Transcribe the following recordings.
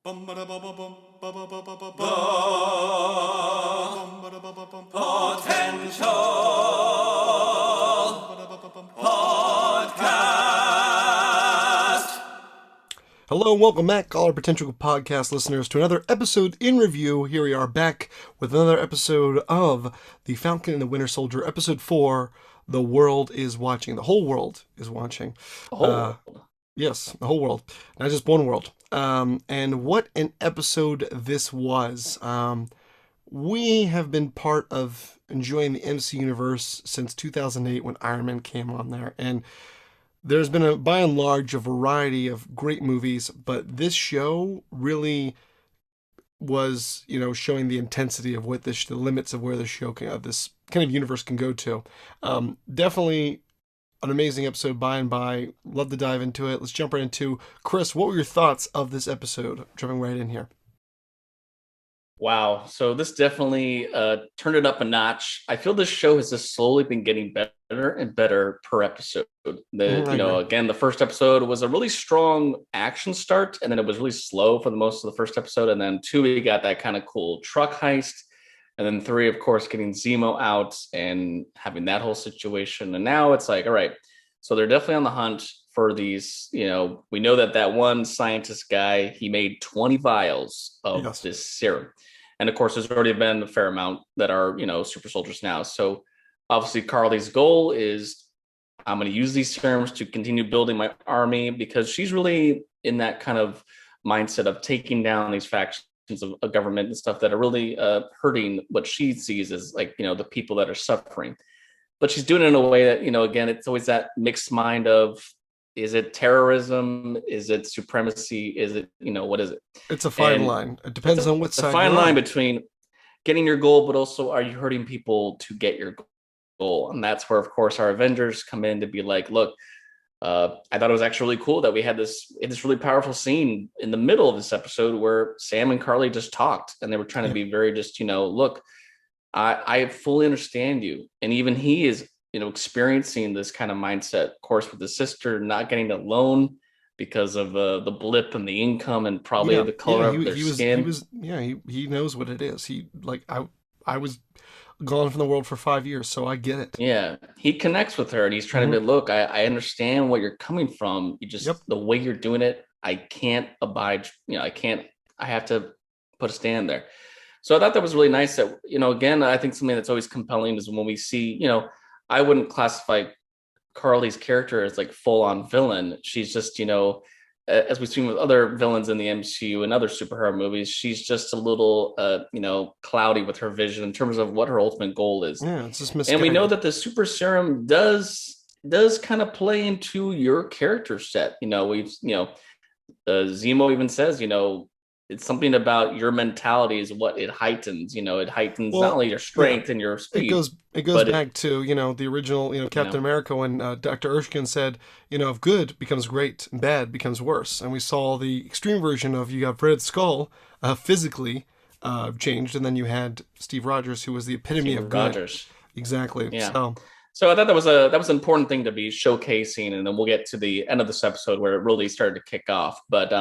Hello and welcome back, all our potential podcast listeners, to another episode in review. Here we are back with another episode of The Falcon and the Winter Solder, episode 4, The World is Watching. The whole world is watching. Oh, Yes, the whole world, not just one world. And what an episode this was. We have been part of enjoying the MC universe since 2008 when Iron Man came on there, and there's been by and large a variety of great movies, but this show really was, showing the intensity of what the limits of where the show this kind of universe can go to. Definitely an amazing episode by and by. Love to dive into it. Let's jump right into Chris. What were your thoughts of this episode? Jumping right in here. wow. So this definitely turned it up a notch. I feel this show has just slowly been getting better and better per episode. Again, the first episode was a really strong action start, and then it was really slow for the most of the first episode. And then 2, we got that kind of cool truck heist. And then 3, of course, getting Zemo out and having that whole situation. And now it's like, all right, so they're definitely on the hunt for these, we know that one scientist guy, he made 20 vials of this serum. And of course, there's already been a fair amount that are, super soldiers now. So obviously Carly's goal is I'm going to use these serums to continue building my army, because she's really in that kind of mindset of taking down these factions of a government and stuff that are really hurting what she sees as the people that are suffering. But she's doing it in a way that, again, it's always that mixed mind of, is it terrorism? Is it supremacy? Is it, what is it? It's a fine line. It depends on what side. It's a fine line between getting your goal, but also are you hurting people to get your goal? And that's where, of course, our Avengers come in to be like, look, I thought it was actually really cool that we had this really powerful scene in the middle of this episode where Sam and Carly just talked, and they were trying to be very just, look, I fully understand you. And even he is, experiencing this kind of mindset, of course, with his sister not getting a loan because of the blip in the income and probably the color of their skin. He knows what it is. I was gone from the world for 5 years, so I get it. Yeah, he connects with her, and he's trying to be, look, I understand what you're coming from. You just the way you're doing it, I can't abide. I have to put a stand there. So I thought that was really nice. That again, I think something that's always compelling is when we see, I wouldn't classify Carly's character as like full on villain. She's just, as we've seen with other villains in the MCU and other superhero movies, she's just a little, cloudy with her vision in terms of what her ultimate goal is. Yeah, it's just and we know that the super serum does kind of play into your character set. Zemo even says, it's something about your mentality is what it heightens. It heightens not only your strength and your speed. It goes back to the original Captain America when Dr. Erskine said, if good becomes great, bad becomes worse. And we saw the extreme version of, you got Red Skull physically changed, and then you had Steve Rogers, who was the epitome of good. Rogers. Exactly. Yeah. So I thought that was an important thing to be showcasing, and then we'll get to the end of this episode where it really started to kick off. But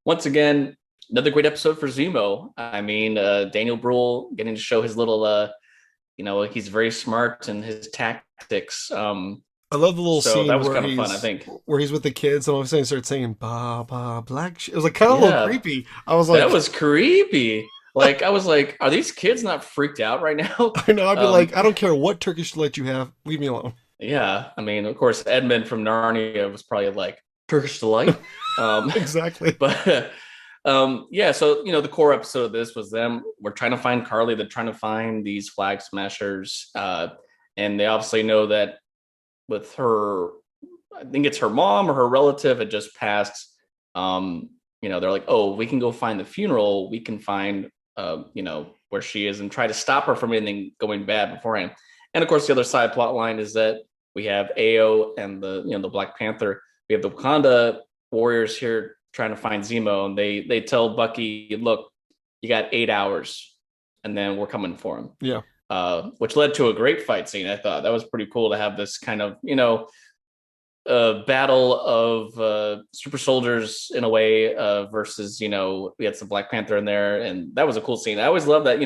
once again, another great episode for Zemo. I mean, Daniel Bruhl getting to show his little, he's very smart in his tactics. I love the little scene that was kind of fun, I think, where he's with the kids and all of a sudden he starts singing "Ba Ba Black." It was like kind of a little creepy. I was like, that was creepy. Like, I was like, are these kids not freaked out right now? I know. I'd be like, I don't care what Turkish delight you have, leave me alone. Yeah, I mean, of course, Edmund from Narnia was probably like, Turkish delight. Exactly. But. So the core episode of this was them. We're trying to find Carly. They're trying to find these flag smashers, and they obviously know that with her, I think it's her mom or her relative had just passed. They're like, oh, we can go find the funeral. We can find, where she is and try to stop her from anything going bad beforehand. And of course, the other side plot line is that we have AO and the Black Panther. We have the Wakanda warriors here trying to find Zemo, and they tell Bucky, look, you got 8 hours and then we're coming for him. Yeah. Which led to a great fight scene. I thought that was pretty cool to have this kind of, battle of super soldiers in a way versus we had some Black Panther in there, and that was a cool scene. I always love that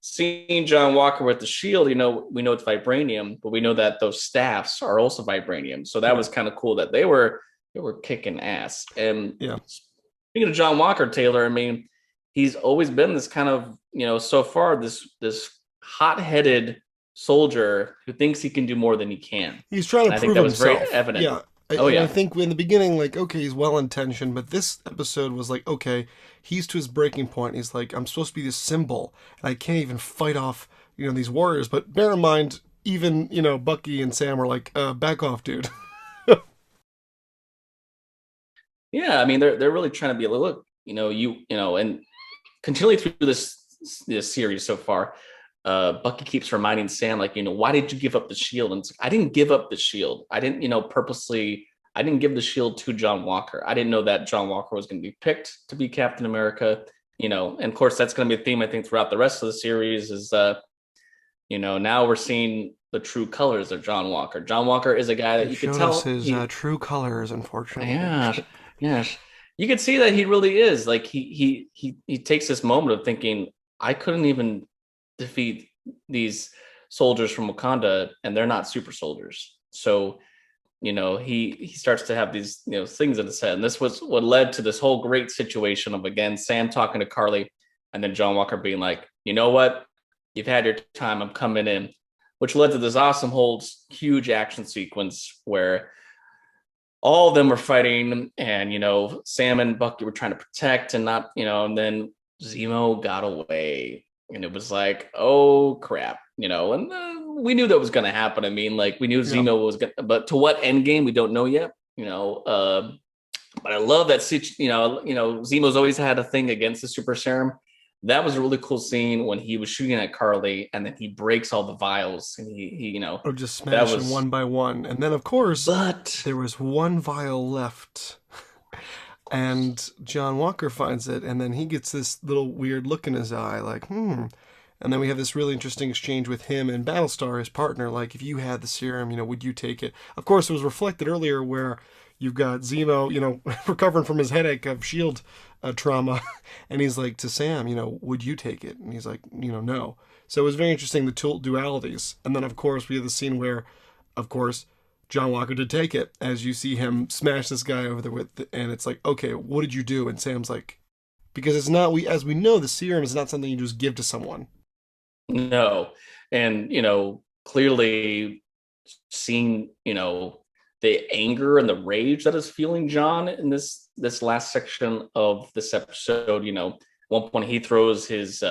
seeing John Walker with the shield. We know it's vibranium, but we know that those staffs are also vibranium. So that Yeah. was kind of cool that they were kicking ass. And Yeah. speaking of John Walker, Taylor, I mean, he's always been this kind of so far this hot-headed soldier who thinks he can do more than he can. He's trying And to I think prove that was very himself. evident. Yeah. Oh And I yeah. think in the beginning, like, okay, he's well intentioned, but this episode was like, okay, he's to his breaking point. He's like, I'm supposed to be this symbol, and I can't even fight off, these warriors. But bear in mind, even, Bucky and Sam are like, back off, dude. Yeah, I mean they're really trying to be a look, and continually through this series so far, Bucky keeps reminding Sam, like, why did you give up the shield? And it's like, I didn't give up the shield. I didn't, purposely. I didn't give the shield to John Walker. I didn't know that John Walker was going to be picked to be Captain America. And of course that's going to be a theme I think throughout the rest of the series. Is now we're seeing the true colors of John Walker. John Walker is a guy that They you could showed us tell. his true colors, unfortunately. Yes, yes. You could see that he really is like he takes this moment of thinking, I couldn't even defeat these soldiers from Wakanda, and they're not super soldiers. So he starts to have these things in his head, and this was what led to this whole great situation of, again, Sam talking to Carly, and then John Walker being like, you know what, you've had your time, I'm coming in, which led to this awesome whole huge action sequence where all of them were fighting, and Sam and Bucky were trying to protect and not, and then Zemo got away, and it was like, oh crap, and we knew that was going to happen. I mean, like, we knew Yeah. Zemo was going to, but to what end game we don't know yet, but I love that Zemo's always had a thing against the super serum. That was a really cool scene when he was shooting at Carly, and then he breaks all the vials, and he Or just that smashing was, one by one. And then, of course, but there was one vial left. And John Walker finds it, and then he gets this little weird look in his eye, like, hmm. And then we have this really interesting exchange with him and Battlestar, his partner, like, if you had the serum, would you take it? Of course, it was reflected earlier where you've got Zemo, recovering from his headache of shield trauma, and he's like to Sam, would you take it? And he's like, no. So it was very interesting, the dualities. And then, of course, we have the scene where, of course, John Walker did take it, as you see him smash this guy over there with, and it's like, okay, what did you do? And Sam's like, because it's not, as we know, the serum is not something you just give to someone. no. And clearly seeing the anger and the rage that is feeling John in this last section of this episode. One point he throws his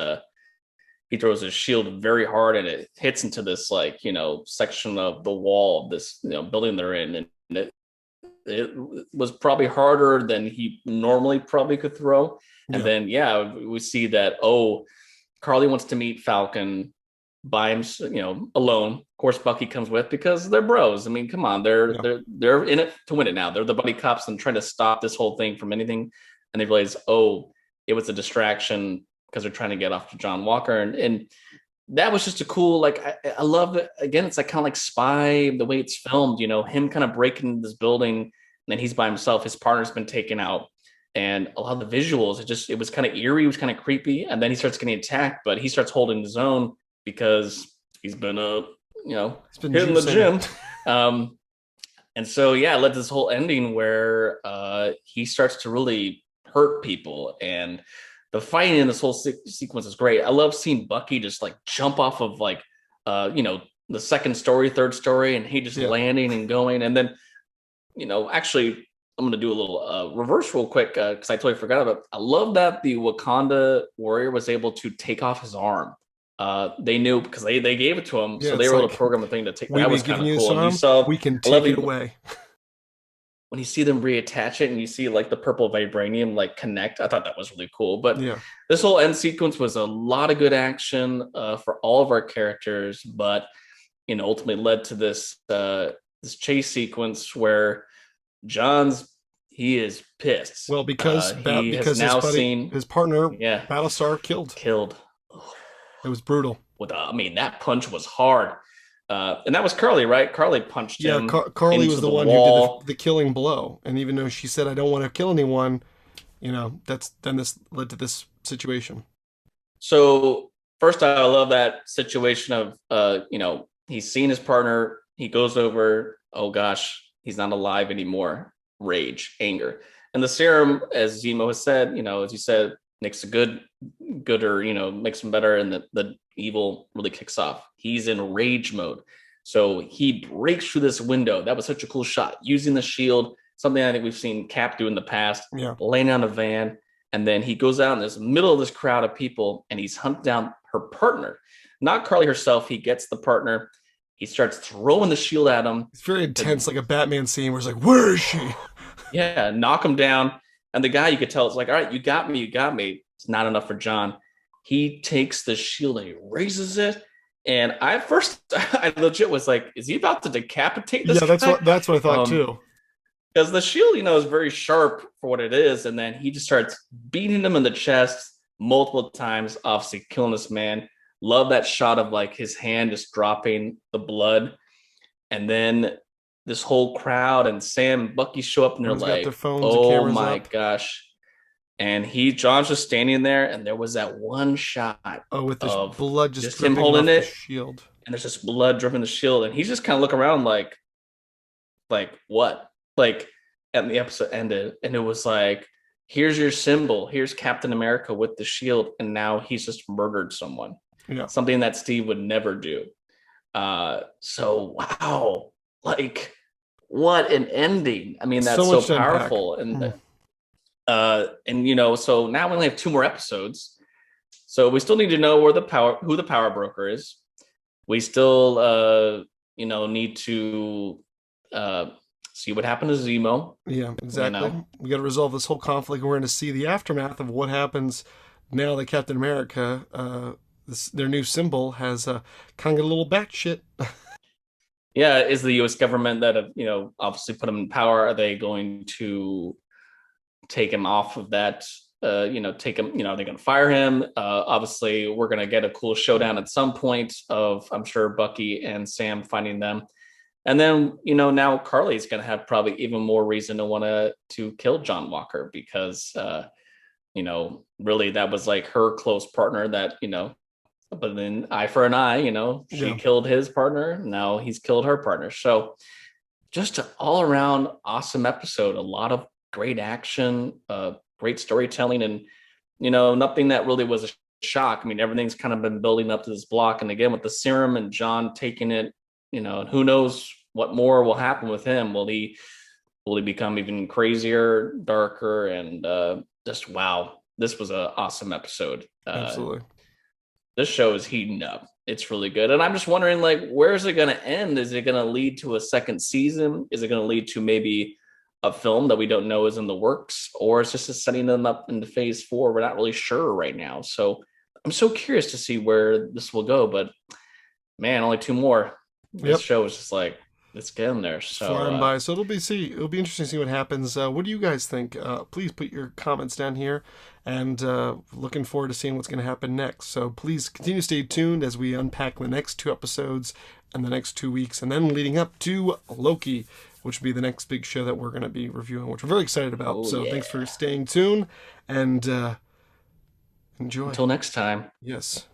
shield very hard, and it hits into this, like, section of the wall of this building they're in, and it was probably harder than he normally probably could throw. And Yeah. then yeah, we see that, oh, Carly wants to meet Falcon by him, alone. Of course, Bucky comes with because they're bros. I mean, come on, they're Yeah. they're in it to win it now. They're the buddy cops and trying to stop this whole thing from anything. And they realize, oh, it was a distraction because they're trying to get off to John Walker, and that was just a cool, like, I love it. Again, it's like kind of like Spy, the way it's filmed. Him kind of breaking this building, and then he's by himself. His partner's been taken out, and a lot of the visuals, it was kind of eerie, it was kind of creepy, and then he starts getting attacked, but he starts holding his own because he's been It's been hitting the juicing. gym. And so yeah, it led to this whole ending where he starts to really hurt people, and the fighting in this whole sequence is great. I love seeing Bucky just like jump off of, like, the second story, third story, and he just Yeah. landing and going. And then, actually, I'm going to do a little reverse real quick because I totally forgot about it. I love that the Wakanda warrior was able to take off his arm. They knew because they gave it to him, Yeah, so they it's were able like, to program a thing to take. we That be was kind giving of you cool. And you some, saw, we can I love take it away. when you see them reattach it and you see, like, the purple vibranium, like, connect. I thought that was really cool. But Yeah. this whole end sequence was a lot of good action for all of our characters, but ultimately led to this chase sequence where he is pissed. Well, because He has because his now buddy, seen, his partner, yeah, Battlestar killed. killed. It was brutal. I mean, that punch was hard. And that was Carly, right? Carly punched Yeah, him Carly was into the the one who did wall. the killing blow, and even though she said, "I don't want to kill anyone," that's then this led to this situation. So first, I love that situation of, he's seen his partner. He goes over. Oh gosh, he's not alive anymore. Rage, anger, and the serum, as Zemo has said, as you said, makes a gooder, makes him better, and the evil really kicks off. He's in rage mode, so he breaks through this window. That was such a cool shot, using the shield, something I think we've seen Cap do in the past, Yeah, laying on a van, and then he goes out in this middle of this crowd of people and he's hunting down her partner, not Carly herself. He gets the partner. He starts throwing the shield at him it's very to, intense, like a Batman scene where it's like, "Where is she?" yeah, knock him down. And the guy, you could tell, it's like, all right, you got me, you got me. It's not enough for John. He takes the shield and he raises it. And I first, I legit was like, is he about to decapitate this Yeah, that's guy? what I thought too. Because the shield, is very sharp for what it is, and then he just starts beating him in the chest multiple times, obviously killing this man. Love that shot of like his hand just dropping the blood, and then this whole crowd and Sam and Bucky show up, and they're Everyone's got their like, phones and "Oh cameras my up. gosh!" And John's just standing there, and there was that one shot Oh, with the of blood just just him dripping holding off the it, shield. and there's just blood dripping the shield, and he's just kind of looking around like what? Like, and the episode ended, and it was like, here's your symbol. Here's Captain America with the shield, and now he's just murdered someone. Yeah, Something that Steve would never do. So wow, like what an ending. I mean, so that's so much to unpack. powerful. Mm. And so now we only have two more episodes. So we still need to know who the power broker is. We still need to see what happened to Zemo. Yeah, exactly. We got to resolve this whole conflict. We're going to see the aftermath of what happens now that Captain America, their new symbol, has kind of a little batshit. Yeah, is the U.S. government that have obviously put him in power? Are they going to take him off of that? Take him. Are they going to fire him? Obviously, we're going to get a cool showdown at some point of, I'm sure, Bucky and Sam finding them. And then, now Carly's going to have probably even more reason to want to kill John Walker because, really that was like her close partner that, but then eye for an eye, she Yeah, killed his partner. Now he's killed her partner. So just an all around awesome episode. A lot of great action, great storytelling, and, nothing that really was a shock. I mean, everything's kind of been building up to this block. And again, with the serum and John taking it, who knows what more will happen with him? Will he become even crazier, darker, and just wow? This was an awesome episode. absolutely. This show is heating up. It's really good, and I'm just wondering, like, where is it going to end? Is it going to lead to a second season? Is it going to lead to maybe a film that we don't know is in the works, or is this setting them up into phase 4? We're not really sure right now. So I'm so curious to see where this will go. But man, only two more. This Yep. show is just like, let's get in there. So Flying by. So it'll be interesting to see what happens. What do you guys think? Please put your comments down here, and looking forward to seeing what's going to happen next. So please continue to stay tuned as we unpack the next 2 episodes and the next 2 weeks, and then leading up to Loki, which will be the next big show that we're going to be reviewing, which we're very excited about. oh So yeah. thanks for staying tuned and enjoy. Until next time. Yes.